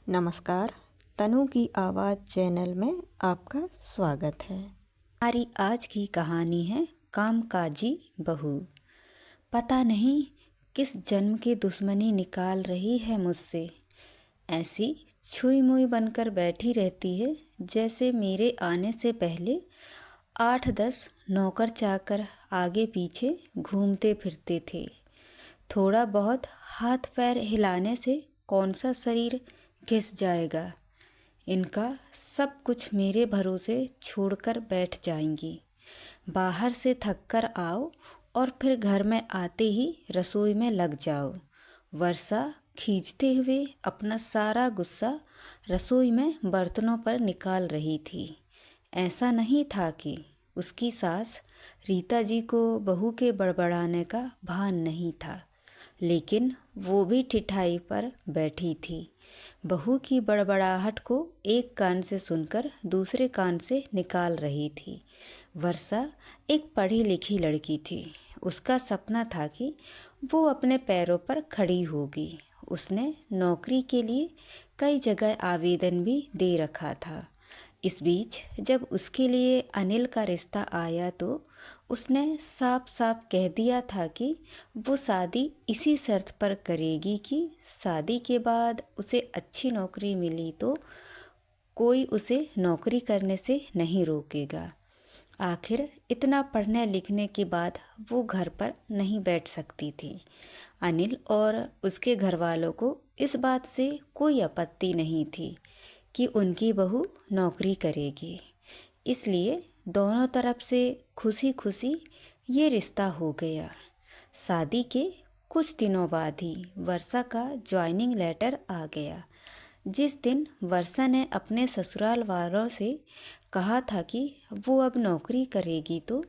नमस्कार। तनु की आवाज़ चैनल में आपका स्वागत है। हमारी आज की कहानी है कामकाजी बहू। पता नहीं किस जन्म की दुश्मनी निकाल रही है मुझसे। ऐसी छुई मुई बनकर बैठी रहती है जैसे मेरे आने से पहले 8-10 नौकर चाकर आगे पीछे घूमते फिरते थे। थोड़ा बहुत हाथ पैर हिलाने से कौन सा शरीर घिस जाएगा। इनका सब कुछ मेरे भरोसे छोड़कर बैठ जाएंगी। बाहर से थक कर आओ और फिर घर में आते ही रसोई में लग जाओ। वर्षा खींचते हुए अपना सारा गुस्सा रसोई में बर्तनों पर निकाल रही थी। ऐसा नहीं था कि उसकी सास रीता जी को बहू के बड़बड़ाने का भान नहीं था, लेकिन वो भी ठिठाई पर बैठी थी। बहू की बड़बड़ाहट को एक कान से सुनकर दूसरे कान से निकाल रही थी। वर्षा एक पढ़ी लिखी लड़की थी। उसका सपना था कि वो अपने पैरों पर खड़ी होगी। उसने नौकरी के लिए कई जगह आवेदन भी दे रखा था। इस बीच जब उसके लिए अनिल का रिश्ता आया तो उसने साफ साफ कह दिया था कि वो शादी इसी शर्त पर करेगी कि शादी के बाद उसे अच्छी नौकरी मिली तो कोई उसे नौकरी करने से नहीं रोकेगा। आखिर इतना पढ़ने लिखने के बाद वो घर पर नहीं बैठ सकती थी। अनिल और उसके घर वालों को इस बात से कोई आपत्ति नहीं थी कि उनकी बहू नौकरी करेगी, इसलिए दोनों तरफ से खुशी खुशी ये रिश्ता हो गया। शादी के कुछ दिनों बाद ही वर्षा का ज्वाइनिंग लेटर आ गया। जिस दिन वर्षा ने अपने ससुराल वालों से कहा था कि वो अब नौकरी करेगी तो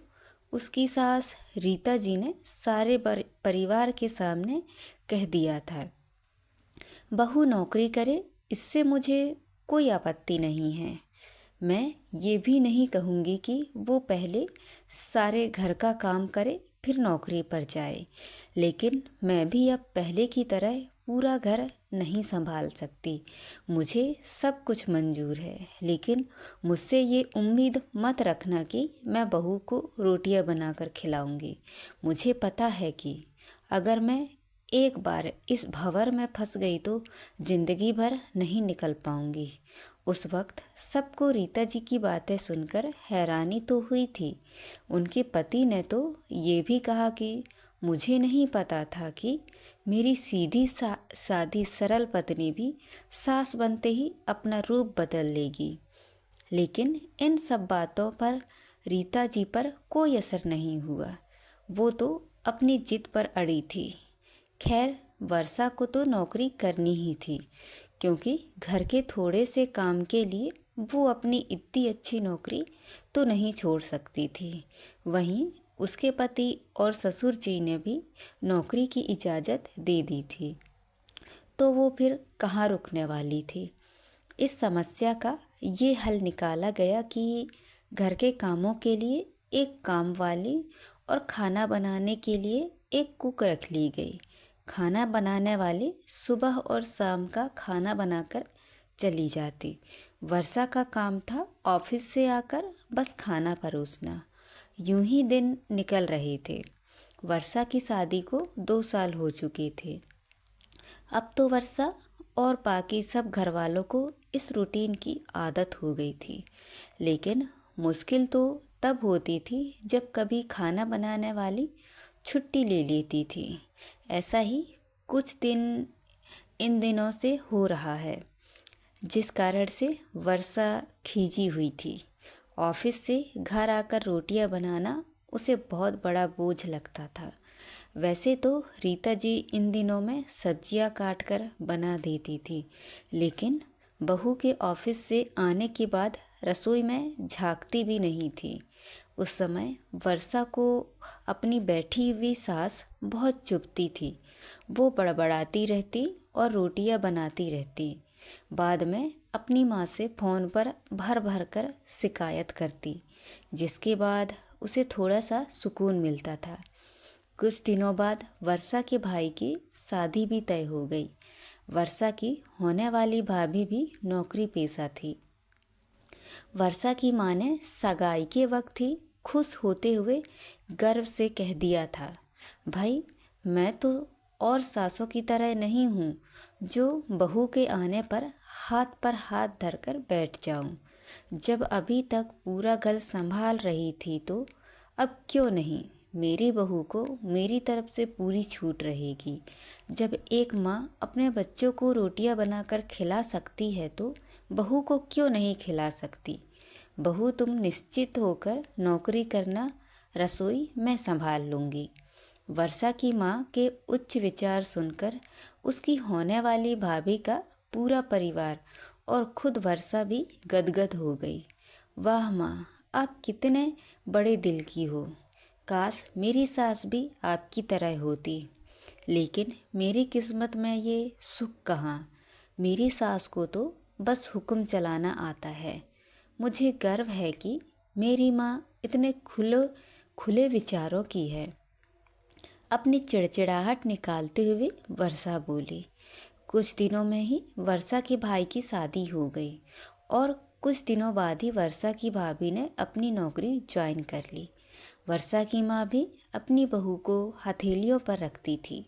उसकी सास रीता जी ने सारे परिवार के सामने कह दिया था, बहू नौकरी करे इससे मुझे कोई आपत्ति नहीं है। मैं ये भी नहीं कहूँगी कि वो पहले सारे घर का काम करे फिर नौकरी पर जाए, लेकिन मैं भी अब पहले की तरह पूरा घर नहीं संभाल सकती। मुझे सब कुछ मंजूर है, लेकिन मुझसे ये उम्मीद मत रखना कि मैं बहू को रोटियां बनाकर खिलाऊंगी। मुझे पता है कि अगर मैं एक बार इस भंवर में फंस गई तो जिंदगी भर नहीं निकल पाऊंगी। उस वक्त सबको रीता जी की बातें सुनकर हैरानी तो हुई थी। उनके पति ने तो ये भी कहा कि मुझे नहीं पता था कि मेरी सीधी सादी सरल पत्नी भी सास बनते ही अपना रूप बदल लेगी। लेकिन इन सब बातों पर रीता जी पर कोई असर नहीं हुआ। वो तो अपनी जिद पर अड़ी थी। खैर, वर्षा को तो नौकरी करनी ही थी, क्योंकि घर के थोड़े से काम के लिए वो अपनी इतनी अच्छी नौकरी तो नहीं छोड़ सकती थी। वहीं उसके पति और ससुर जी ने भी नौकरी की इजाज़त दे दी थी, तो वो फिर कहाँ रुकने वाली थी। इस समस्या का ये हल निकाला गया कि घर के कामों के लिए एक काम वाली और खाना बनाने के लिए एक कुक रख ली गई। खाना बनाने वाली सुबह और शाम का खाना बनाकर चली जाती। वर्षा का काम था ऑफिस से आकर बस खाना परोसना। यूं ही दिन निकल रहे थे। वर्षा की शादी को 2 साल हो चुके थे। अब तो वर्षा और बाकी सब घर वालों को इस रूटीन की आदत हो गई थी, लेकिन मुश्किल तो तब होती थी जब कभी खाना बनाने वाली छुट्टी ले लेती थी। ऐसा ही कुछ दिन इन दिनों से हो रहा है, जिस कारण से वर्षा खींची हुई थी। ऑफिस से घर आकर रोटियां बनाना उसे बहुत बड़ा बोझ लगता था। वैसे तो रीता जी इन दिनों में सब्जियां काट कर बना देती थी, लेकिन बहू के ऑफिस से आने के बाद रसोई में झांकती भी नहीं थी। उस समय वर्षा को अपनी बैठी हुई सास बहुत चुभती थी। वो बड़बड़ाती रहती और रोटियां बनाती रहती। बाद में अपनी माँ से फ़ोन पर भर भर कर शिकायत करती, जिसके बाद उसे थोड़ा सा सुकून मिलता था। कुछ दिनों बाद वर्षा के भाई की शादी भी तय हो गई। वर्षा की होने वाली भाभी भी नौकरी पेशा थी। वर्षा की माँ ने सगाई के वक्त ही खुश होते हुए गर्व से कह दिया था, भाई मैं तो और सासों की तरह नहीं हूँ जो बहू के आने पर हाथ धरकर बैठ जाऊँ। जब अभी तक पूरा घर संभाल रही थी तो अब क्यों नहीं मेरी बहू को मेरी तरफ से पूरी छूट रहेगी। जब एक माँ अपने बच्चों को रोटियां बनाकर खिला सकती है तो बहू को क्यों नहीं खिला सकती। बहू तुम निश्चित होकर नौकरी करना, रसोई मैं संभाल लूँगी। वर्षा की माँ के उच्च विचार सुनकर उसकी होने वाली भाभी का पूरा परिवार और खुद वर्षा भी गदगद हो गई। वाह माँ, आप कितने बड़े दिल की हो। काश मेरी सास भी आपकी तरह होती। लेकिन मेरी किस्मत में ये सुख कहाँ। मेरी सास को तो बस हुक्म चलाना आता है। मुझे गर्व है कि मेरी माँ इतने खुले विचारों की है। अपनी चिड़चिड़ाहट निकालते हुए वर्षा बोली। कुछ दिनों में ही वर्षा के भाई की शादी हो गई और कुछ दिनों बाद ही वर्षा की भाभी ने अपनी नौकरी ज्वाइन कर ली। वर्षा की माँ भी अपनी बहू को हथेलियों पर रखती थी।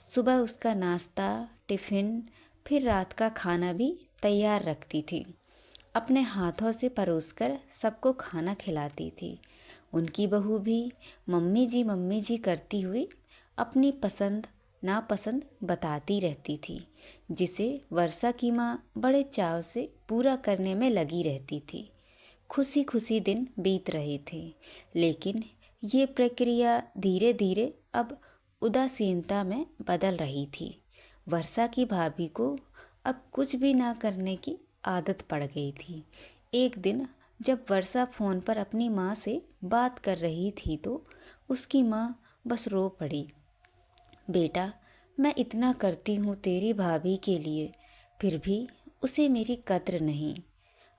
सुबह उसका नाश्ता, टिफ़िन, फिर रात का खाना भी तैयार रखती थी। अपने हाथों से परोसकर सबको खाना खिलाती थी। उनकी बहू भी मम्मी जी करती हुई अपनी पसंद नापसंद बताती रहती थी, जिसे वर्षा की माँ बड़े चाव से पूरा करने में लगी रहती थी। खुशी खुशी दिन बीत रहे थे, लेकिन ये प्रक्रिया धीरे धीरे अब उदासीनता में बदल रही थी। वर्षा की भाभी को अब कुछ भी ना करने की आदत पड़ गई थी। एक दिन जब वर्षा फ़ोन पर अपनी माँ से बात कर रही थी तो उसकी माँ बस रो पड़ी। बेटा, मैं इतना करती हूँ तेरी भाभी के लिए, फिर भी उसे मेरी कद्र नहीं।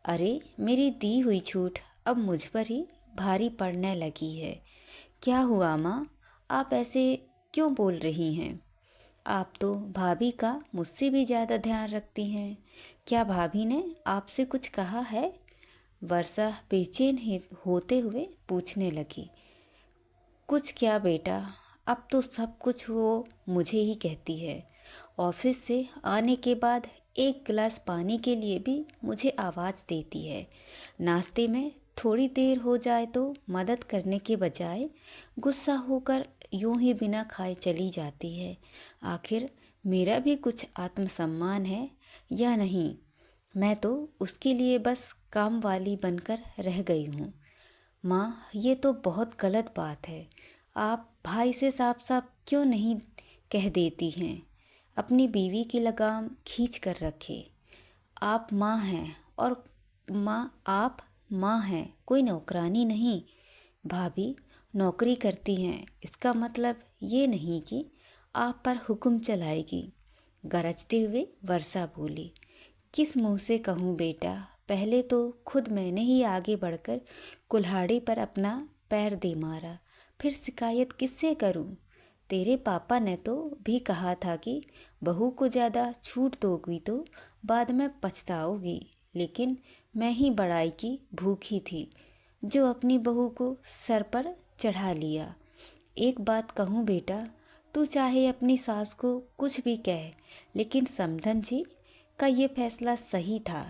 अरे मेरी दी हुई छूट अब मुझ पर ही भारी पड़ने लगी है। क्या हुआ माँ, आप ऐसे क्यों बोल रही हैं? आप तो भाभी का मुझसे भी ज़्यादा ध्यान रखती हैं। क्या भाभी ने आपसे कुछ कहा है? वर्षा बेचैन होते हुए पूछने लगी। कुछ क्या बेटा, अब तो सब कुछ वो मुझे ही कहती है। ऑफिस से आने के बाद एक गिलास पानी के लिए भी मुझे आवाज़ देती है। नाश्ते में थोड़ी देर हो जाए तो मदद करने के बजाय गुस्सा होकर यूं ही बिना खाए चली जाती है। आखिर मेरा भी कुछ आत्मसम्मान है या नहीं? मैं तो उसके लिए बस काम वाली बनकर रह गई हूँ। माँ, ये तो बहुत गलत बात है। आप भाई से साफ साफ क्यों नहीं कह देती हैं? अपनी बीवी की लगाम खींच कर रखे। आप माँ हैं और आप माँ हैं, कोई नौकरानी नहीं। भाभी नौकरी करती हैं, इसका मतलब ये नहीं कि आप पर हुक्म चलाएगी। गरजते हुए वर्षा बोली। किस मुँह से कहूँ बेटा, पहले तो खुद मैंने ही आगे बढ़कर कुल्हाड़ी पर अपना पैर दे मारा, फिर शिकायत किससे करूं? तेरे पापा ने तो भी कहा था कि बहू को ज़्यादा छूट दोगी तो बाद में पछताओगी, लेकिन मैं ही बड़ाई की भूखी थी जो अपनी बहू को सर पर चढ़ा लिया। एक बात कहूँ बेटा, तू चाहे अपनी सास को कुछ भी कह, लेकिन समधन जी का ये फैसला सही था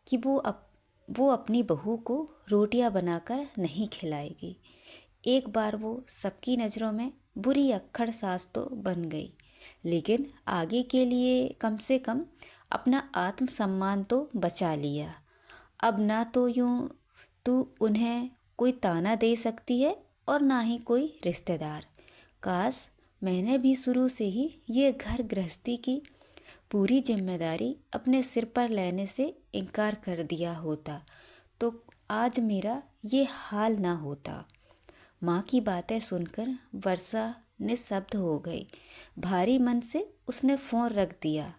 कि वो अपनी बहू को रोटियां बनाकर नहीं खिलाएगी। एक बार वो सबकी नज़रों में बुरी अक्खड़ सास तो बन गई, लेकिन आगे के लिए कम से कम अपना आत्मसम्मान तो बचा लिया। अब ना तो यूँ तू उन्हें कोई ताना दे सकती है और ना ही कोई रिश्तेदार। काश मैंने भी शुरू से ही ये घर गृहस्थी की पूरी जिम्मेदारी अपने सिर पर लेने से इनकार कर दिया होता तो आज मेरा ये हाल ना होता। माँ की बातें सुनकर वर्षा निःशब्द हो गई। भारी मन से उसने फ़ोन रख दिया।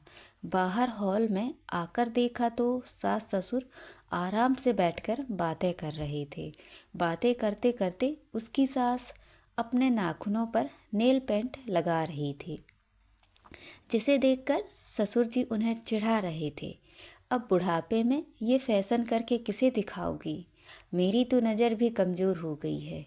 बाहर हॉल में आकर देखा तो सास ससुर आराम से बैठकर बातें कर रहे थे। बातें करते करते उसकी सास अपने नाखूनों पर नेल पेंट लगा रही थी। जिसे देखकर ससुर जी उन्हें चिढ़ा रहे थे। अब बुढ़ापे में ये फैशन करके किसे दिखाओगी? मेरी तो नज़र भी कमज़ोर हो गई है,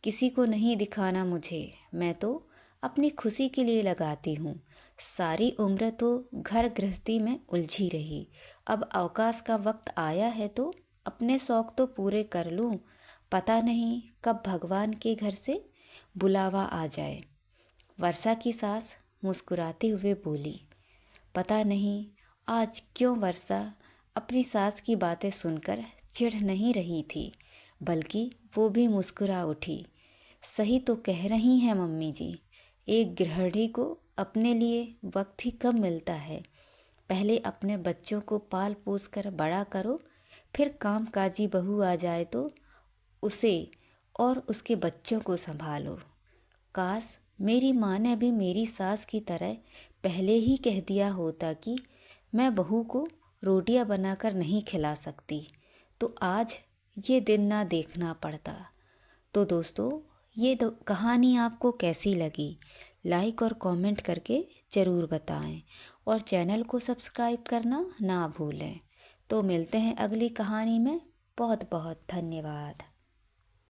किसी को नहीं दिखाना मुझे, मैं तो अपनी खुशी के लिए लगाती हूँ। सारी उम्र तो घर गृहस्थी में उलझी रही, अब अवकाश का वक्त आया है तो अपने शौक़ तो पूरे कर लूँ। पता नहीं कब भगवान के घर से बुलावा आ जाए। वर्षा की सास मुस्कुराते हुए बोली। पता नहीं आज क्यों वर्षा अपनी सास की बातें सुनकर चिढ़ नहीं रही थी, बल्कि वो भी मुस्कुरा उठी। सही तो कह रही हैं मम्मी जी, एक गृहिणी को अपने लिए वक्त ही कब मिलता है। पहले अपने बच्चों को पाल पोस कर बड़ा करो, फिर कामकाजी बहू आ जाए तो उसे और उसके बच्चों को संभालो। काश मेरी माँ ने भी मेरी सास की तरह पहले ही कह दिया होता कि मैं बहू को रोटियां बनाकर नहीं खिला सकती, तो आज ये दिन ना देखना पड़ता। तो दोस्तों, ये कहानी आपको कैसी लगी? लाइक और कमेंट करके ज़रूर बताएं और चैनल को सब्सक्राइब करना ना भूलें। तो मिलते हैं अगली कहानी में। बहुत बहुत धन्यवाद।